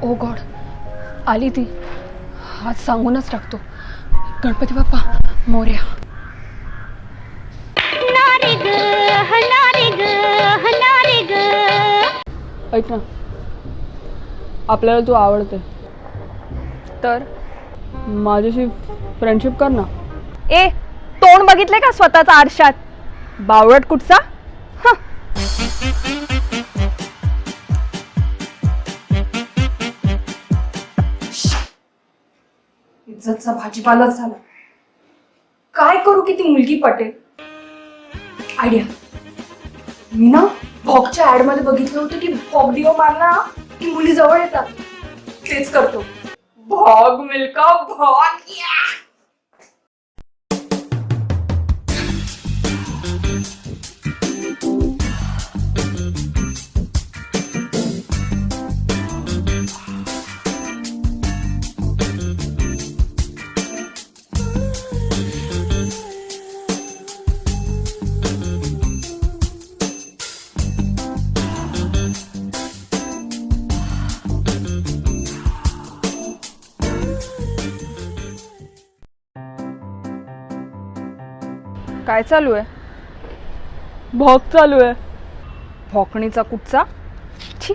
ओ God, आली ती. आज सांगूनच टाकतो. गणपती बाप्पा मोरया. ऐक ना, आपल्याला तू आवडते तर माझ्याशी फ्रेंडशिप कर ना. ए, तोंड बघितले का स्वतःचा आरशात? बावळट कुठचा. इज्जतचा भाजीपालाच झाला. काय करू की ती मुलगी पटेल? आयडिया. मी ना भॉगच्या ऍड मध्ये बघितलं होतं की भॉग डिओ मारला की मुली जवळ येतात. तेच करतो. भॉग मिल्का भॉग. काय चालू आहे? भॉग चालू आहे. भॉकणीचा कुठचा. छी.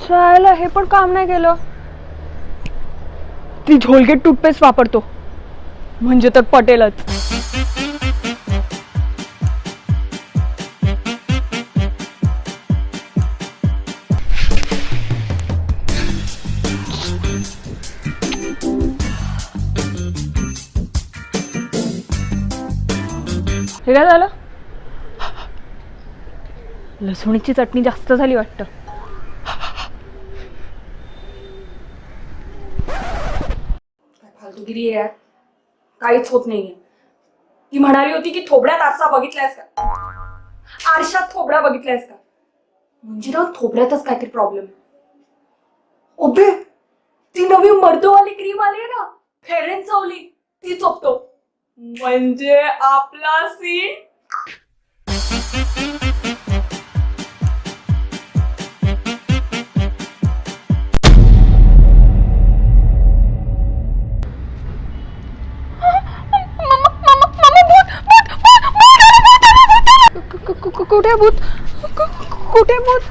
शाळेला हे पण काम नाही केलं. ती झोलगेट टूथपेस्ट वापरतो म्हणजे तर पटेलच. हे काय झालं? लसूणीची चटणी जास्त झाली वाटतं. फालतूगिरी आहे यार. काहीच होत नाहीये. ती म्हणाली होती की थोबड्यात आरसा बघितलायस का? आरशात थोबडा बघितलायस का? म्हणजे ना थोबड्यातच काहीतरी प्रॉब्लेम. ओबे, ती नवी मर्दवाली क्रीम आली ना, फेअर अँड लवली, ती चोपतो म्हणजे आपला सीन. कुठे भूत? कुठे भूत?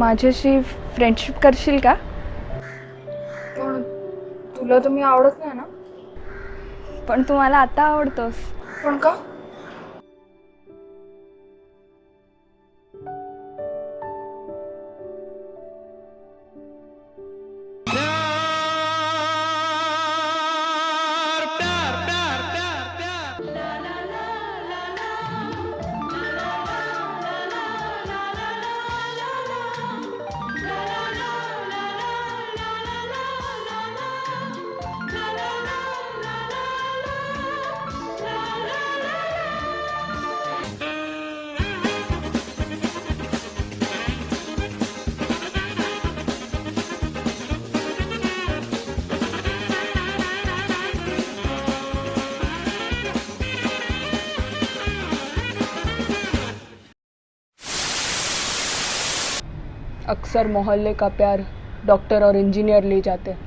माझ्याशी फ्रेंडशिप करशील का? पण तुला तर मी आवडत नाही ना. पण तू मला आता आवडतोस. पण का? अक्सर मोहल्ले का प्यार डॉक्टर और इंजीनियर ले जाते हैं,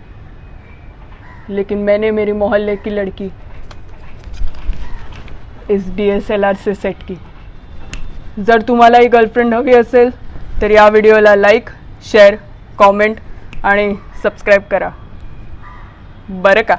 लेकिन मैंने मेरी मोहल्ले की लड़की इस DSLR से सेट की. जर तुम्हालाही गर्लफ्रेंड हवी असेल तर या व्हिडिओला लाईक, शेअर, कॉमेंट आणि सबस्क्राईब करा बरं का.